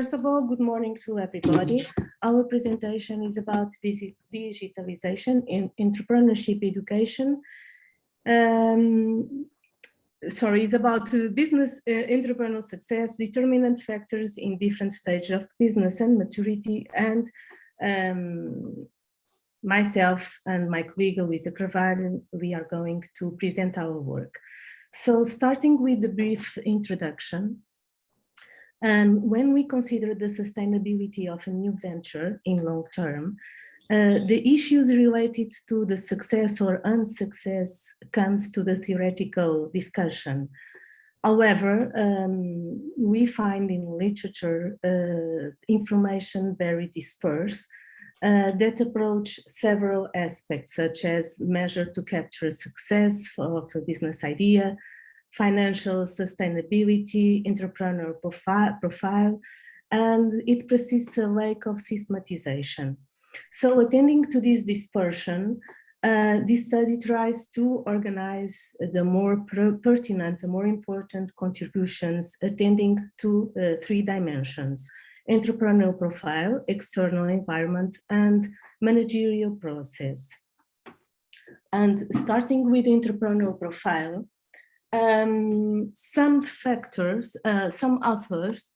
First of all, good morning to everybody. Our presentation is about digitalization in entrepreneurship education. It's about business entrepreneurial success, determinant factors in different stages of business and maturity, and myself and my colleague Luisa Carvalho, we are going to present our work. So starting with the brief introduction, and when we consider the sustainability of a new venture in long term, the issues related to the success or unsuccess comes to the theoretical discussion. However, we find in literature information very dispersed that approach several aspects, such as measure to capture success of a business idea, financial sustainability, entrepreneur profile, and it persists a lack of systematization. So attending to this dispersion, this study tries to organize the more pertinent, the more important contributions attending to three dimensions: entrepreneurial profile, external environment, and managerial process. And starting with entrepreneurial profile, some authors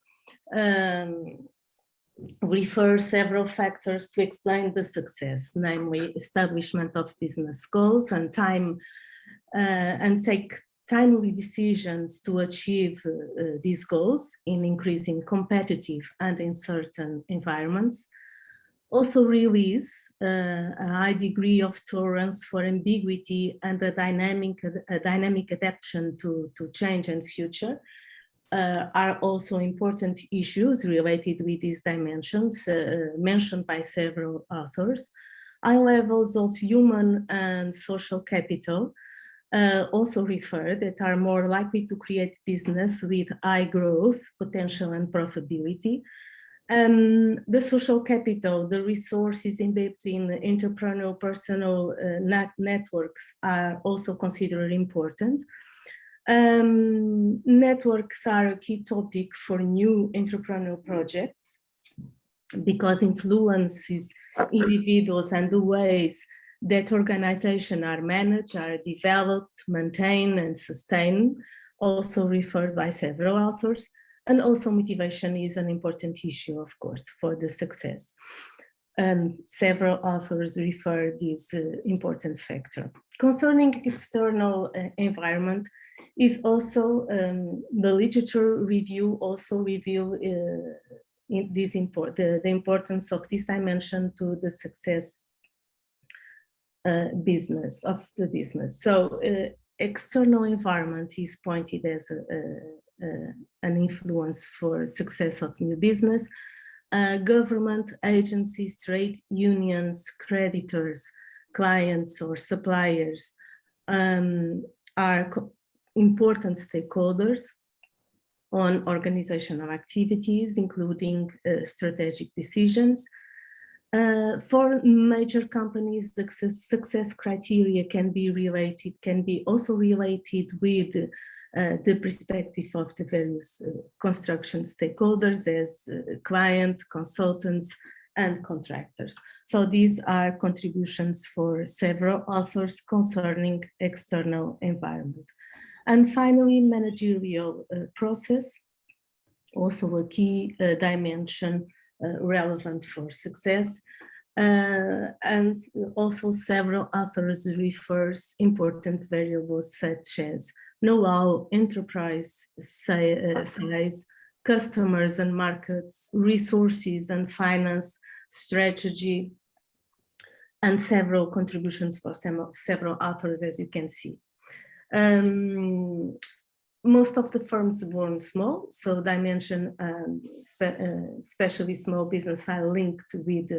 refer several factors to explain the success, namely establishment of business goals and take timely decisions to achieve these goals in increasing competitive and uncertain environments. Also release a high degree of tolerance for ambiguity and a dynamic adaptation to change and future are also important issues related with these dimensions mentioned by several authors. High levels of human and social capital also refer that are more likely to create business with high growth potential and profitability. The social capital, the resources embedded in entrepreneurial personal networks are also considered important. Networks are a key topic for new entrepreneurial projects because influences individuals and the ways that organizations are managed, are developed, maintained, and sustained, also referred by several authors. And also motivation is an important issue, of course, for the success. Several authors refer this important factor. Concerning external environment, is also the literature review also reveal the importance of this dimension to the success business of the business. So external environment is pointed as an influence for success of new business. Government agencies, trade unions, creditors, clients or suppliers are important stakeholders on organizational activities, including strategic decisions. For major companies, the success criteria can be also related with the perspective of the various construction stakeholders as clients, consultants, and contractors. So these are contributions for several authors concerning external environment. And finally, managerial process, also a key dimension relevant for success. And also several authors refers important variables such as know-how, enterprise size, customers and markets, resources and finance, strategy, and several contributions for several authors, as you can see. Most of the firms born small, so dimension, especially small business, are linked with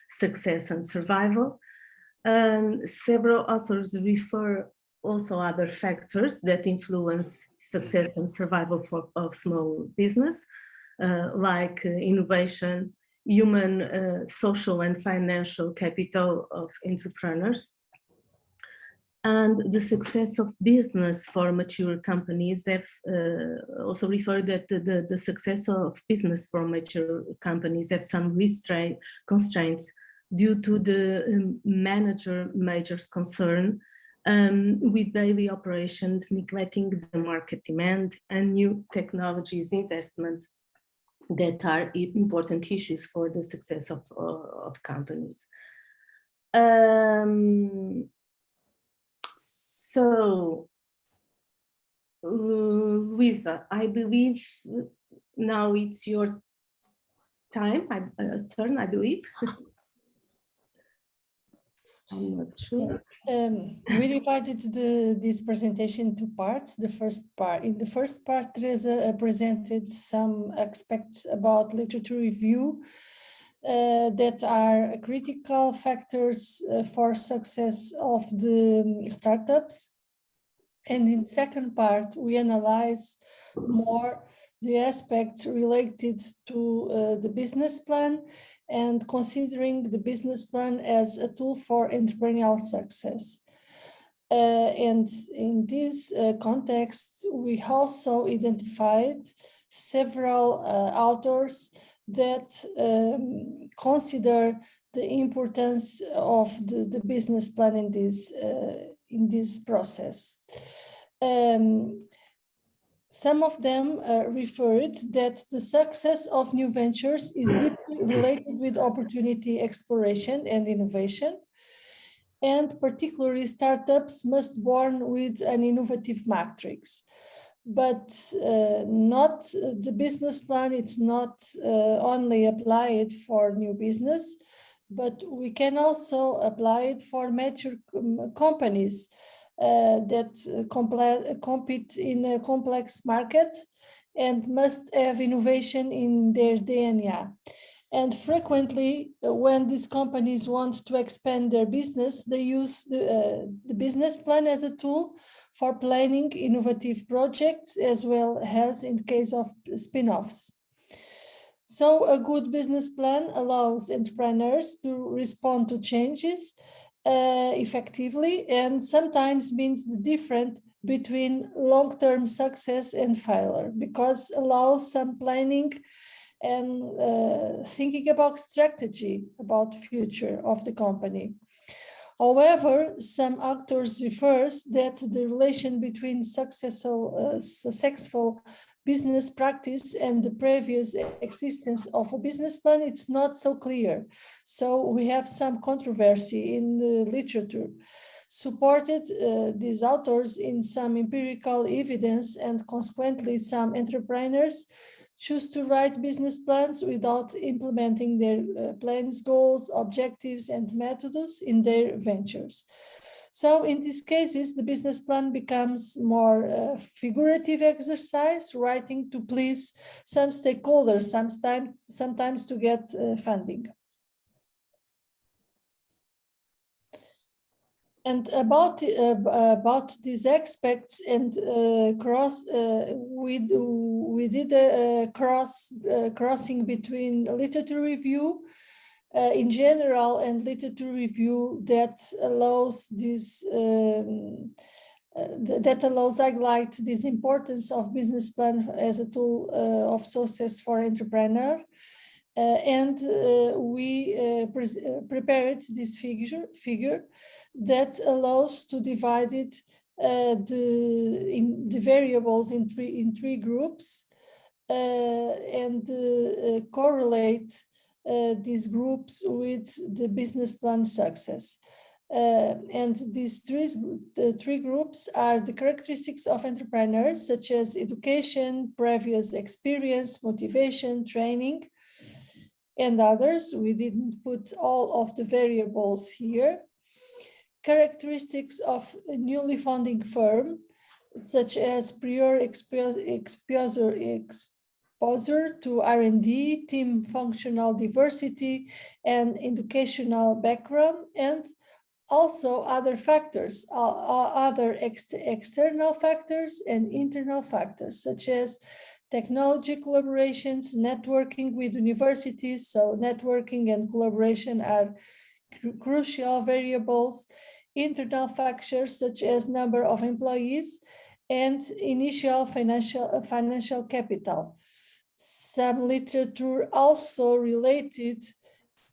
success and survival. Several authors refer also other factors that influence success and survival of small business, like innovation, human, social and financial capital of entrepreneurs. And the success of business for mature companies have also referred that the success of business for mature companies have some constraints due to the manager's concern with daily operations, neglecting the market demand and new technologies investment that are important issues for the success of companies. So, Luisa, I believe now it's your turn, I believe. I'm not sure. Yes. We divided this presentation into parts. In the first part, Teresa presented some aspects about literature review that are critical factors for success of the startups. And in the second part, we analyze more the aspects related to the business plan and considering the business plan as a tool for entrepreneurial success. And in this context, we also identified several authors that consider the importance of the business plan in this process. Some of them referred that the success of new ventures is deeply related with opportunity exploration and innovation, and particularly startups must born with an innovative matrix. But not the business plan, it's not only applied for new business, but we can also apply it for mature companies that compete in a complex market and must have innovation in their DNA. And frequently, when these companies want to expand their business, they use the business plan as a tool for planning innovative projects, as well as in case of spin-offs. So a good business plan allows entrepreneurs to respond to changes effectively, and sometimes means the difference between long-term success and failure, because allows some planning and thinking about strategy, about future of the company. However, some authors refers that the relation between successful business practice and the previous existence of a business plan, it's not so clear. So we have some controversy in the literature. Supported these authors in some empirical evidence, and consequently some entrepreneurs choose to write business plans without implementing their plans, goals, objectives, and methods in their ventures. So in these cases, the business plan becomes more figurative exercise, writing to please some stakeholders, sometimes to get funding. And about these aspects, and we did a crossing between literature review in general and literature review that allows this highlight this importance of business plan as a tool of success for entrepreneur. We prepared this figure that allows to divide it the variables in three groups and correlate these groups with the business plan success. And these three groups are the characteristics of entrepreneurs, such as education, previous experience, motivation, training, and others. We didn't put all of the variables here. Characteristics of a newly founding firm, such as prior exposure to R&D, team functional diversity, and educational background, and also other factors, other external factors and internal factors, such as technology collaborations, networking with universities. So networking and collaboration are crucial variables. internal factors such as number of employees and initial financial capital. Some literature also related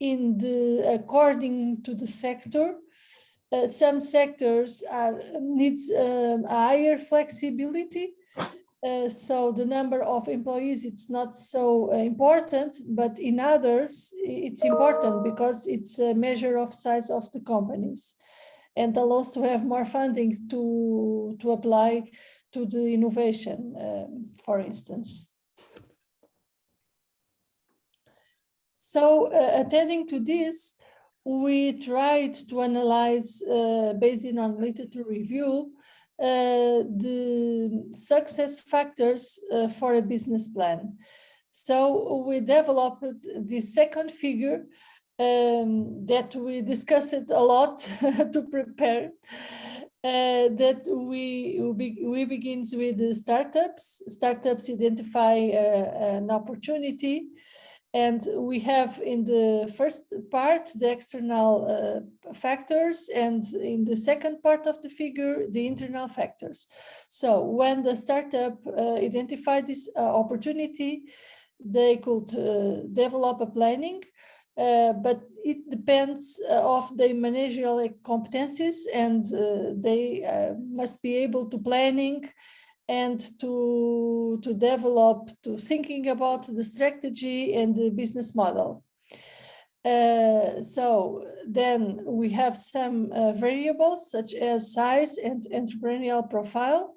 according to the sector. Some sectors needs higher flexibility. So the number of employees, it's not so important, but in others, it's important because it's a measure of size of the companies and allows to have more funding to apply to the innovation, for instance. So attending to this, we tried to analyze, based on literature review, the success factors for a business plan. So we developed the second figure that we discussed a lot to prepare. That we begins with the startups. Startups identify an opportunity. And we have in the first part, the external factors, and in the second part of the figure, the internal factors. So when the startup identified this opportunity, they could develop a planning, but it depends of their managerial competencies, and they must be able to planning and to develop, to thinking about the strategy and the business model. So then we have some variables such as size and entrepreneurial profile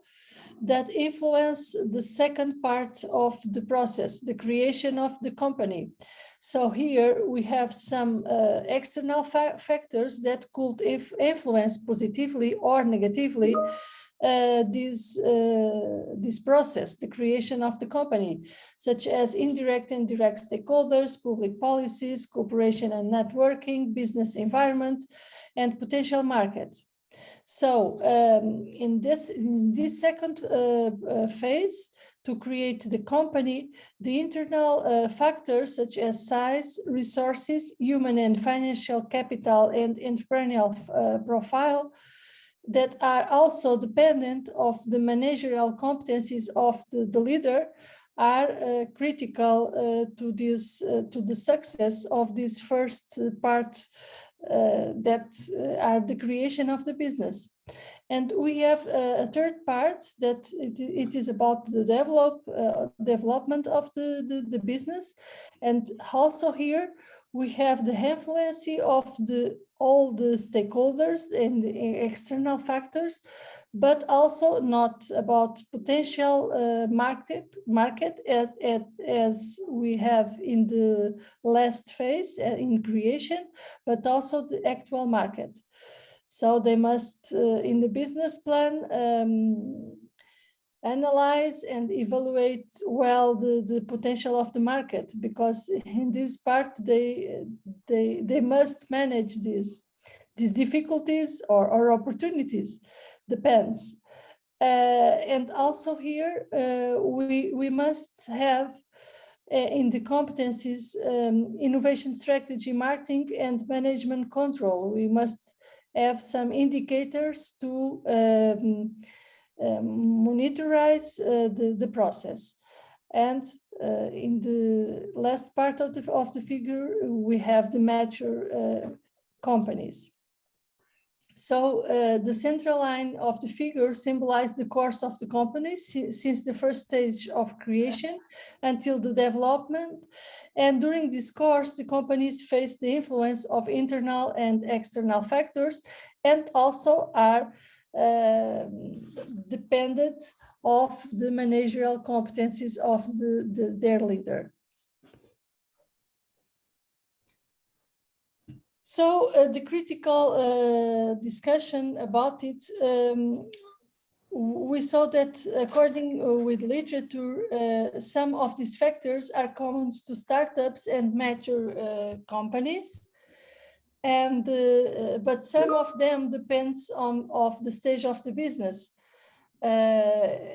that influence the second part of the process, the creation of the company. So here we have some external factors that could influence positively or negatively this process, the creation of the company, such as indirect and direct stakeholders, public policies, cooperation and networking, business environment, and potential market. So in this second phase, to create the company, the internal factors such as size, resources, human and financial capital, and entrepreneurial profile that are also dependent of the managerial competencies of the leader are critical to the success of this first part that are the creation of the business. And we have a third part that it is about the development of the business. And also here we have the influence of all the stakeholders and the external factors, but also not about potential market as we have in the last phase in creation, but also the actual market. So they must, in the business plan, analyze and evaluate well the potential of the market, because in this part they must manage these difficulties or opportunities, depends. And also here we must have in the competencies innovation strategy, marketing, and management control. We must have some indicators to monitorize the process. And in the last part of the figure, we have the mature companies. So the central line of the figure symbolizes the course of the company since the first stage of creation until the development. And during this course, the companies face the influence of internal and external factors, and also are dependent of the managerial competencies of their leader. So the critical discussion about it, we saw that according with literature, some of these factors are common to startups and mature companies. And but some of them depends on the stage of the business.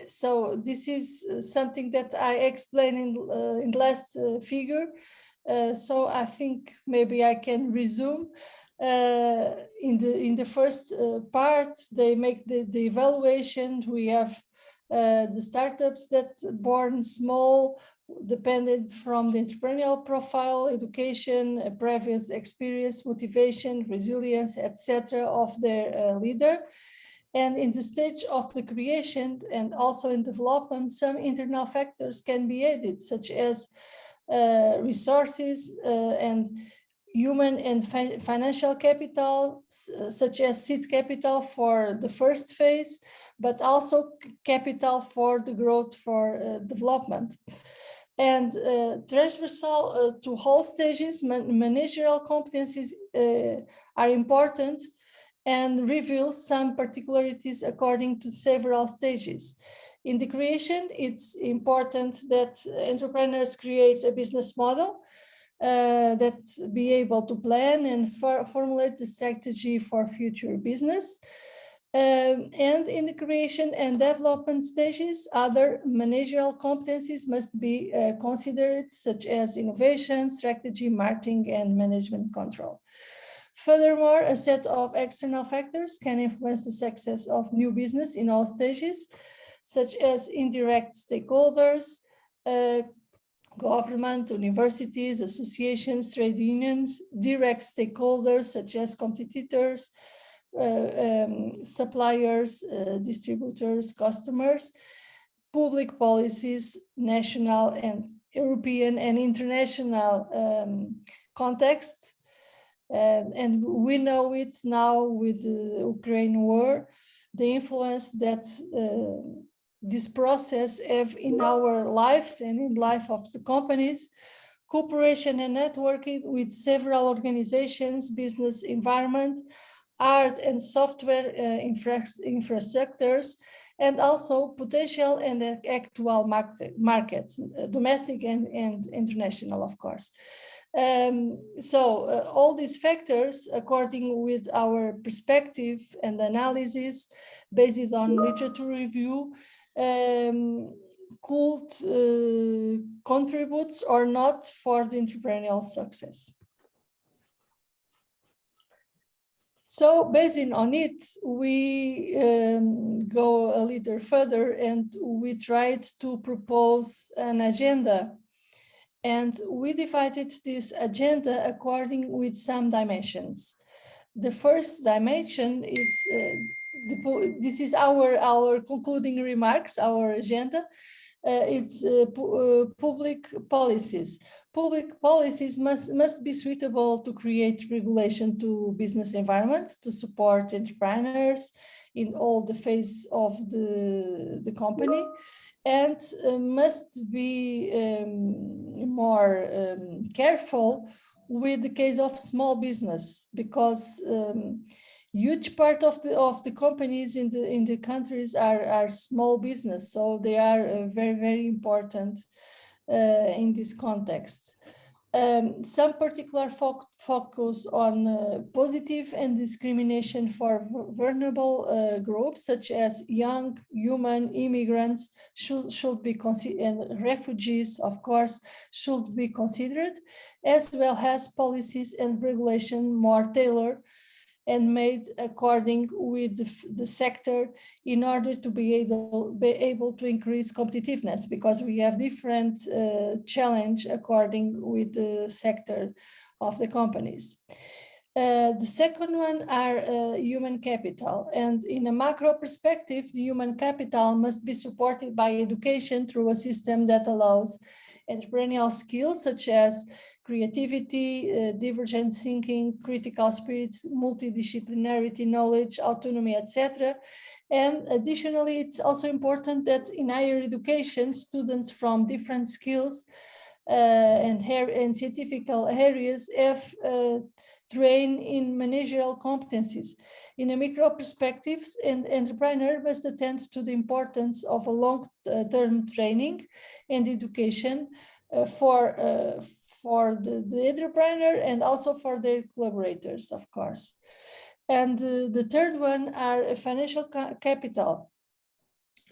So this is something that I explained in the last figure. So I think maybe I can resume. In the first part, they make the evaluation. We have the startups that born small, dependent from the entrepreneurial profile, education, previous experience, motivation, resilience, etc. of their leader. And in the stage of the creation and also in development, some internal factors can be added, such as resources and human and financial capital, such as seed capital for the first phase, but also capital for the growth for development. And transversal to all stages, managerial competencies are important and reveal some particularities according to several stages. In the creation, it's important that entrepreneurs create a business model that be able to plan and formulate the strategy for future business. And in the creation and development stages, other managerial competencies must be considered, such as innovation, strategy, marketing, and management control. Furthermore, a set of external factors can influence the success of new business in all stages, such as indirect stakeholders, government, universities, associations, trade unions, direct stakeholders such as competitors, suppliers, distributors, customers, public policies, national and European and international context. And we know it now with the Ukraine war, the influence that this process have in our lives and in life of the companies, cooperation and networking with several organizations, business environments, art and software infrastructures, and also potential and actual markets, domestic and international, of course. All these factors, according with our perspective and analysis based on literature review, could contribute or not for the entrepreneurial success. So based on it, we go a little further and we tried to propose an agenda. And we divided this agenda according with some dimensions. The first dimension is, this is our concluding remarks, our agenda. It's public policies. Public policies must be suitable to create regulation to business environments, to support entrepreneurs in all the phases of the company, and must be more careful with the case of small business, because huge part of the companies in the countries are small business, so they are very, very important in this context. Some particular focus on positive and discrimination for vulnerable groups, such as young, human, immigrants should be considered, and refugees, of course, should be considered, as well as policies and regulation more tailored and made according with the sector in order to be able to increase competitiveness, because we have different challenge according with the sector of the companies. The second one are human capital, and in a macro perspective, the human capital must be supported by education through a system that allows entrepreneurial skills such as creativity, divergent thinking, critical spirits, multidisciplinarity, knowledge, autonomy, etc. And additionally, it's also important that in higher education, students from different skills and scientific areas have trained in managerial competencies. In a micro perspective, an entrepreneur must attend to the importance of a long-term training and education for the entrepreneur and also for their collaborators, of course. And the third one are financial capital.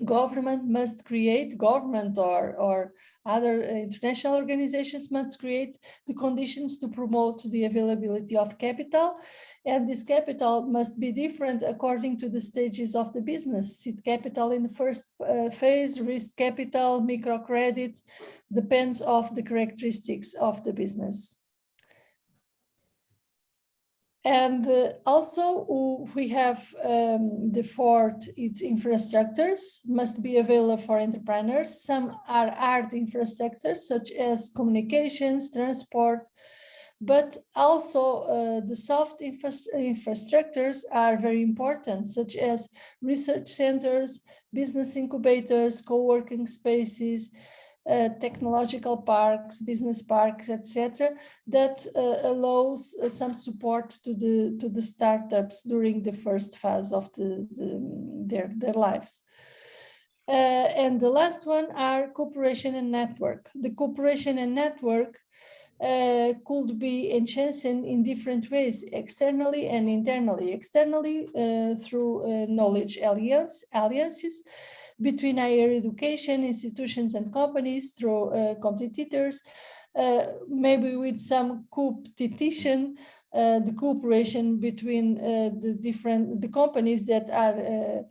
government must create, government or other international organizations must create the conditions to promote the availability of capital. And this capital must be different according to the stages of the business. Seed capital in the first phase, risk capital, microcredit, depends of the characteristics of the business. And also we have the fourth, it's infrastructures must be available for entrepreneurs. Some are hard infrastructures such as communications, transport, but also the soft infrastructures are very important, such as research centers, business incubators, co-working spaces, technological parks, business parks, etc., that allows some support to the startups during the first phase of their lives. And the last one are cooperation and network. The cooperation and network could be enhanced in different ways, externally and internally. Externally through knowledge alliances between higher education institutions and companies, through competitors, maybe with some competition, the cooperation between the companies that are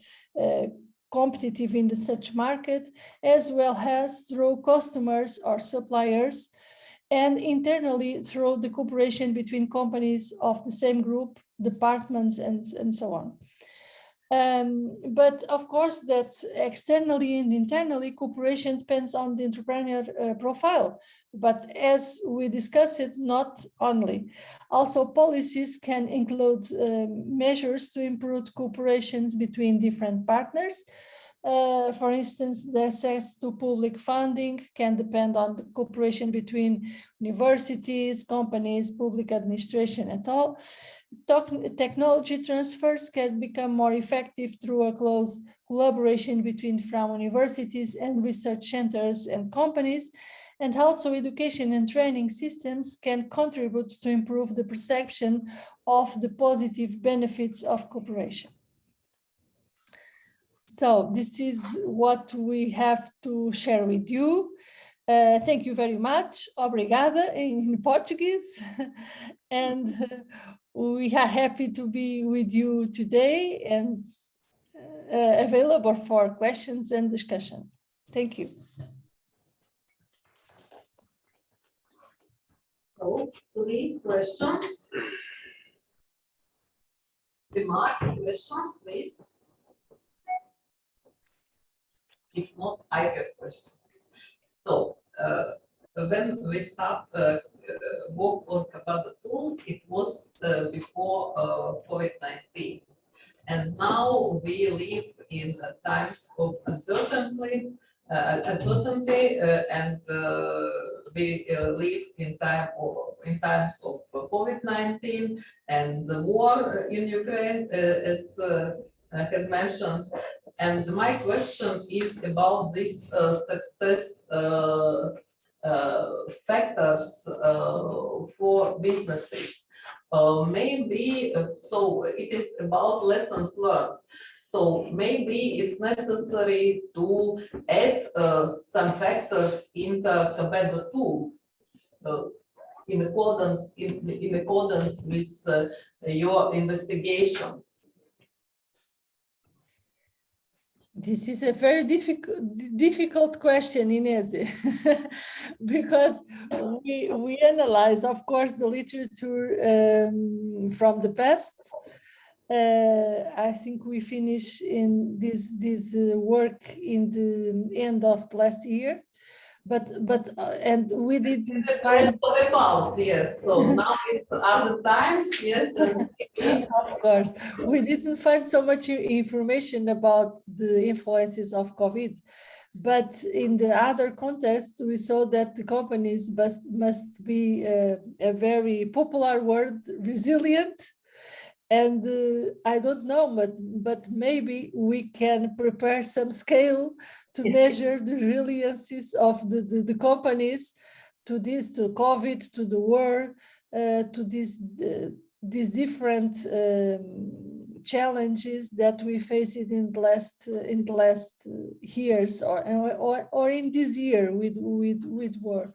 competitive in such market, as well as through customers or suppliers, and internally through the cooperation between companies of the same group, departments, and so on. But of course, that externally and internally, cooperation depends on the entrepreneur profile. But as we discussed it, not only. Also, policies can include measures to improve cooperations between different partners. For instance, the access to public funding can depend on the cooperation between universities, companies, public administration, and all. Technology transfers can become more effective through a close collaboration between universities and research centers and companies. And also education and training systems can contribute to improve the perception of the positive benefits of cooperation. So this is what we have to share with you. Thank you very much. Obrigada in Portuguese. And we are happy to be with you today and available for questions and discussion. Thank you. So, please, questions? Remarks, questions, please? If not, I have questions. So, when we start work on Carvalho tool, it was before COVID-19. And now we live in times of uncertainty, and we live in times of COVID-19 and the war in Ukraine, as has mentioned. And my question is about these success factors for businesses. Maybe so it is about lessons learned. So maybe it's necessary to add some factors in the Carvalho tool in accordance with your investigation. This is a very difficult question, Inez, because we analyze, of course, the literature from the past. I think we finished in this work in the end of last year, and we didn't find. Yes, so now it's other times, yes. Of course, we didn't find so much information about the influences of COVID, but in the other contexts, we saw that the companies must be a very popular word, resilient. And I don't know, but maybe we can prepare some scale to measure the resiliences of the companies to COVID, to the war, to these different challenges that we face it in the last years or in this year with war.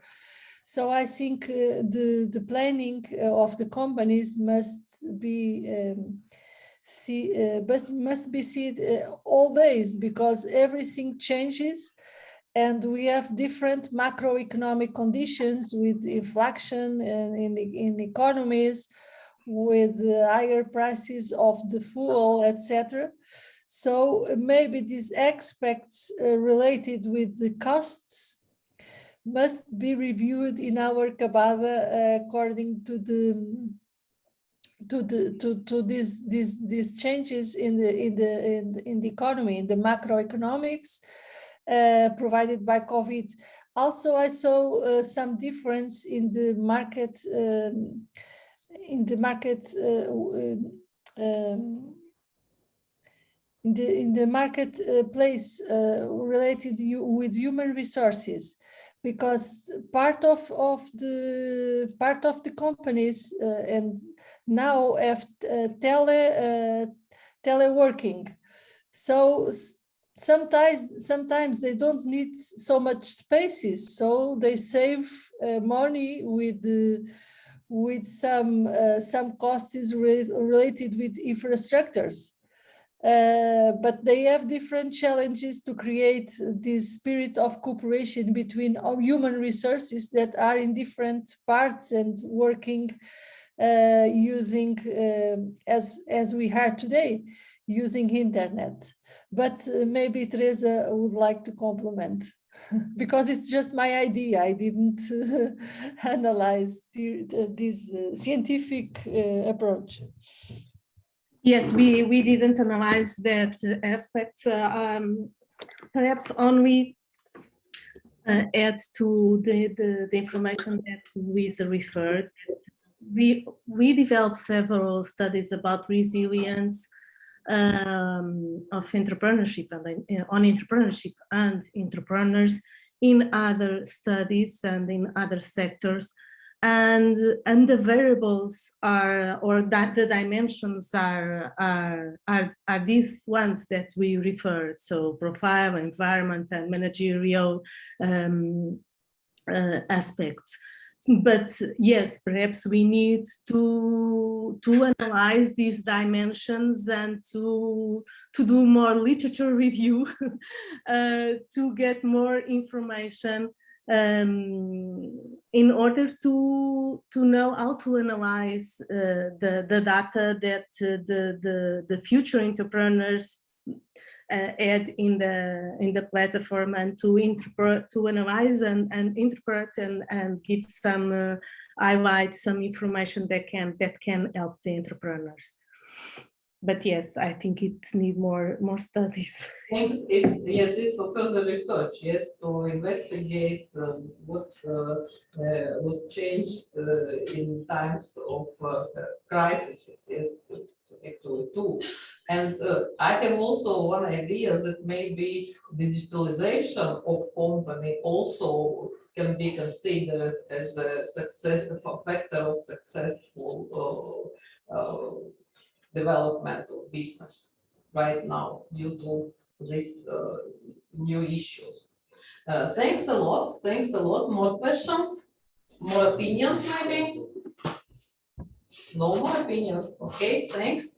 So I think the planning of the companies must be must be seen all days, because everything changes and we have different macroeconomic conditions with inflation in economies, with higher prices of the fuel, etc. So maybe these aspects related with the costs must be reviewed in our Cabada according to these changes in the economy, in the macroeconomics provided by COVID. Also, I saw some difference in the market in the marketplace related with human resources, because part of the companies and now have teleworking. So sometimes they don't need so much spaces, so they save money with some costs related with infrastructures. But they have different challenges to create this spirit of cooperation between human resources that are in different parts and working using as we are today, using internet. But maybe Teresa would like to complement, because it's just my idea. I didn't analyze this scientific approach. Yes, we didn't analyze that aspect. Perhaps only add to the information that Luisa referred. We developed several studies about resilience of entrepreneurship and on entrepreneurship and entrepreneurs in other studies and in other sectors. And the variables are, or that the dimensions are these ones that we refer. So profile, environment, and managerial aspects. But yes, perhaps we need to analyze these dimensions and to do more literature review to get more information in order to know how to analyze the data that the future entrepreneurs add in the platform, and to interpret, to analyze and interpret and give some highlight some information that can help the entrepreneurs. But yes, I think it needs more studies. Thanks. It's for further research. Yes, to investigate what was changed in times of crises. Yes, it's actually too. And I have also one idea that maybe digitalization of company also can be considered as a factor of successful development of business right now due to these new issues. Thanks a lot. Thanks a lot. More questions? More opinions maybe? No more opinions. Okay, thanks.